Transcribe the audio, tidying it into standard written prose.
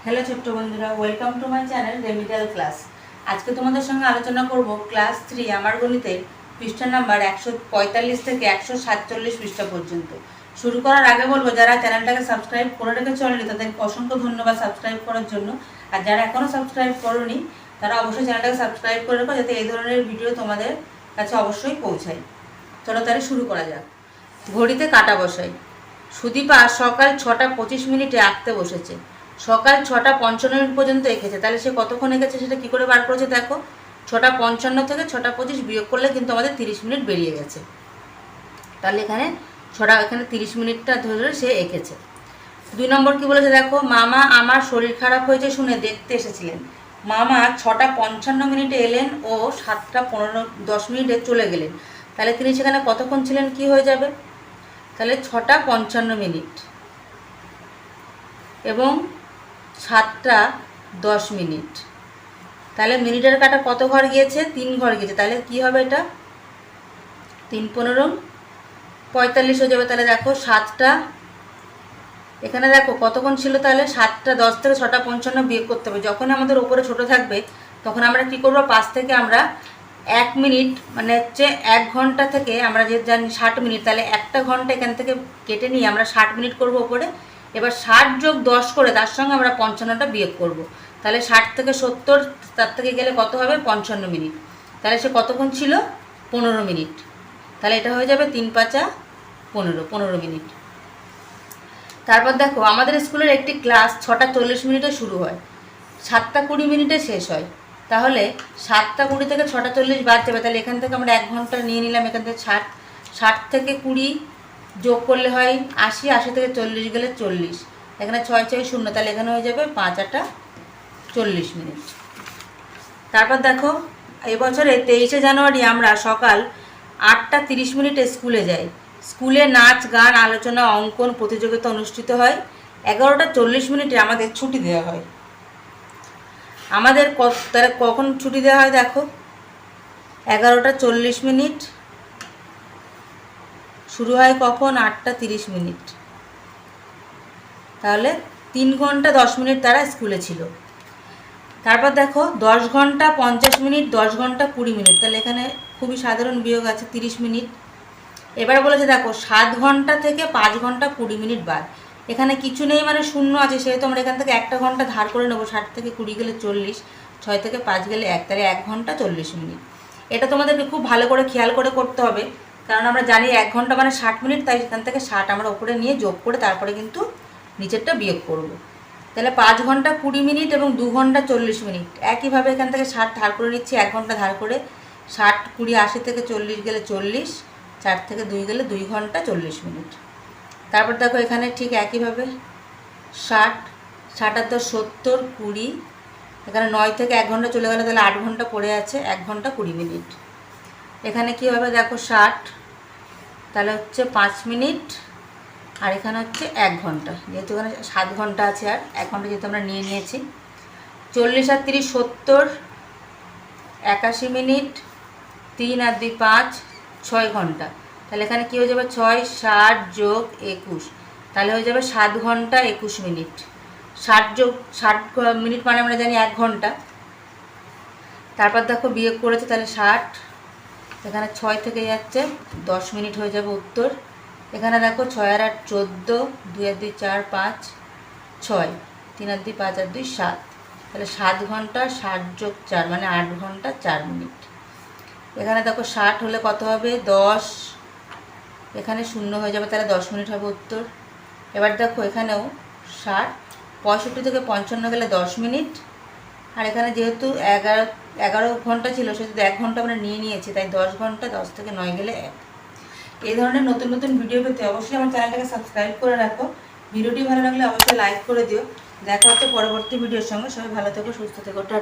Hello ছোট্ট বন্ধুরা, welcome to my channel remedial class. আজকে তোমাদের সঙ্গে আলোচনা করব ক্লাস 3 আমার গণিতের পৃষ্ঠা নাম্বার 145 থেকে 147 পৃষ্ঠা পর্যন্ত। শুরু করার আগে বলবো, যারা চ্যানেলটাকে সাবস্ক্রাইব করে রেখেছে অলরেডি তাদেরকে অসংখ্য ধন্যবাদ সাবস্ক্রাইব করার জন্য। আর যারা এখনও সাবস্ক্রাইব করোনি তারা অবশ্যই চ্যানেলটাকে সাবস্ক্রাইব করে রাখো, যাতে এই ধরনের ভিডিও তোমাদের কাছে অবশ্যই পৌঁছায়। চলো তাহলে শুরু করা যাক। ঘড়িতে কাটা বসাই। সুদীপা সকাল 6:25 আঁকতে বসেছে। সকাল 6:55 পর্যন্ত এঁকেছে। তাহলে সে কতক্ষণ এঁকেছে সেটা কী করে বার করেছে দেখো। 6:55 থেকে 6:25 বিয়োগ করলে কিন্তু আমাদের 30 মিনিট বেরিয়ে গেছে। তাহলে এখানে 30 মিনিটটা ধরে সে এঁকেছে। 2 নম্বর কী বলেছে দেখো, মামা আমার শরীর খারাপ হয়েছে শুনে দেখতে এসেছিলেন। মামা 6:55 এলেন ও 7:10 চলে গেলেন। তাহলে তিনি সেখানে কতক্ষণ ছিলেন, কি হয়ে যাবে? তাহলে 6:55 এবং 7:10। তাহলে মিনিটের কাটা কত ঘর গিয়েছে? 3 ঘর গিয়েছে। তাহলে কি হবে এটা? 3 15 45 হয়ে যাবে। তাহলে দেখো 7টা, এখানে দেখো কতক্ষণ ছিল, তাহলে 7:10 থেকে 6:55 বিয়োগ করতে হবে। যখন আমাদের উপরে ছোট থাকবে তখন আমরা কি করব, 5 থেকে আমরা 1 মিনিট মানে হচ্ছে 1 ঘন্টা থেকে আমরা যে জানি 60 মিনিট, তাহলে 1টা ঘন্টা এখান থেকে কেটে নিয়ে আমরা 60 মিনিট করব উপরে। এবার 60 যোগ 10 করে তার সঙ্গে আমরা 55টা বিয়োগ করব। তাহলে 60 থেকে 70, তার থেকে গেলে কত হবে? 55 মিনিট। তাহলে সে কতক্ষণ ছিল? 15 মিনিট। তাহলে এটা হয়ে যাবে 3 5 15 মিনিট। তারপর দেখো, আমাদের স্কুলের একটি ক্লাস 6:40 শুরু হয়, 7:20 শেষ হয়। তাহলে 7:20 থেকে 6:40 বাদ যাবে। তাহলে এখান থেকে আমরা 1 ঘন্টা নিয়ে নিলাম। এখান থেকে 60 থেকে 20 যোগ করলে হয় 80, 80 থেকে 40 গেলে 40। এখানে 6 6 0, তাহলে এখানে হয়ে যাবে 5 8 40 মিনিট। তারপর দেখো, এবছরে 23শে জানুয়ারি আমরা সকাল 8:30 স্কুলে যাই। স্কুলে নাচ গান আলোচনা অঙ্কন প্রতিযোগিতা অনুষ্ঠিত হয়। 11:40 আমাদের ছুটি দেওয়া হয়। আমাদের তারা কখন ছুটি দেওয়া হয় দেখো, 11:40 শুরু হয় কখন? 8:30। তাহলে 3 ঘন্টা 10 মিনিট তারা স্কুলে ছিল। তারপর দেখো 10 ঘন্টা 50 মিনিট, 10 ঘন্টা 20 মিনিট। তাহলে এখানে খুবই সাধারণ বিয়োগ আছে, 30 মিনিট। এবার বলেছে দেখো 7 ঘন্টা থেকে 5 ঘন্টা 20 মিনিট বাদ। এখানে কিছু নেই মানে শূন্য আছে, সেহেতু আমরা এখান থেকে 1টা ঘন্টা ধার করে নেবো। 60 থেকে 20 গেলে 40, 6 থেকে 5 গেলে 1, তাহলে 1 ঘন্টা 40 মিনিট। এটা তোমাদেরকে খুব ভালো করে খেয়াল করে করতে হবে, কারণ আমরা জানি 1 ঘন্টা মানে 60 মিনিট, তাই সেখান থেকে 60 আমরা উপরে নিয়ে যোগ করে তারপরে কিন্তু নিচেরটা বিয়োগ করব। তাহলে 5 ঘন্টা 20 মিনিট এবং 2 ঘন্টা 40 মিনিট। একইভাবে এখান থেকে 60 ধার করে নিচ্ছি, 1 ঘন্টা ধার করে। 60 20 80 থেকে 40 গেলে 40, 4 থেকে 2 গেলে 2 ঘন্টা 40 মিনিট। তারপর দেখো এখানে ঠিক একইভাবে 60 60 আর 10 70 20, এখানে 9 থেকে 1 ঘন্টা চলে গেলে তাহলে 8 ঘন্টা পড়ে আছে, 1 ঘন্টা 20 মিনিট। এখানে কী হবে দেখো 60, তাহলে হচ্ছে 5 মিনিট, আর এখানে হচ্ছে 1 ঘন্টা। যেহেতু এখানে 7 ঘন্টা আছে আর 1 ঘন্টা যেহেতু আমরা নিয়ে নিয়েছি। 40 আর 30 70, 81 মিনিট, 3 আর 2 5, 6 ঘন্টা। তাহলে এখানে কী হয়ে যাবে? 6 60 যোগ 21, তাহলে হয়ে যাবে 7 ঘন্টা 21 মিনিট। 60 মিনিট মানে আমরা জানি 1 ঘন্টা। তারপর দেখো বিয়োগ করেছে, তাহলে 60, এখানে 6 থেকে যাচ্ছে 10 মিনিট হয়ে যাবে উত্তর। এখানে দেখো 6 আর 8 14, 2 আর 2 4 5 6, 3 আর 2 5 আর 2 7, তাহলে 7 ঘন্টা 60 যোগ 4 মানে 8 ঘন্টা 4 মিনিট। এখানে দেখো 60 হলে কত হবে? 10, এখানে 0 হয়ে যাবে, তাহলে 10 মিনিট হবে উত্তর। এবার দেখো এখানেও 60, 65 থেকে 55 গেলে 10 মিনিট, আর এখানে যেহেতু 11 ঘন্টা ছিল সেহেতু 1 ঘন্টা আমরা নিয়ে নিয়েছি, তাই 10 ঘন্টা, 10 থেকে 9 গেলে 1। এই ধরনের নতুন নতুন ভিডিও পেতে অবশ্যই আমার চ্যানেলটাকে সাবস্ক্রাইব করে রাখো। ভিডিওটি ভালো লাগলে অবশ্যই লাইক করে দিও। দেখা হচ্ছে পরবর্তী ভিডিওর সঙ্গে। সবাই ভালো থেকো, সুস্থ থেকো, টাটা।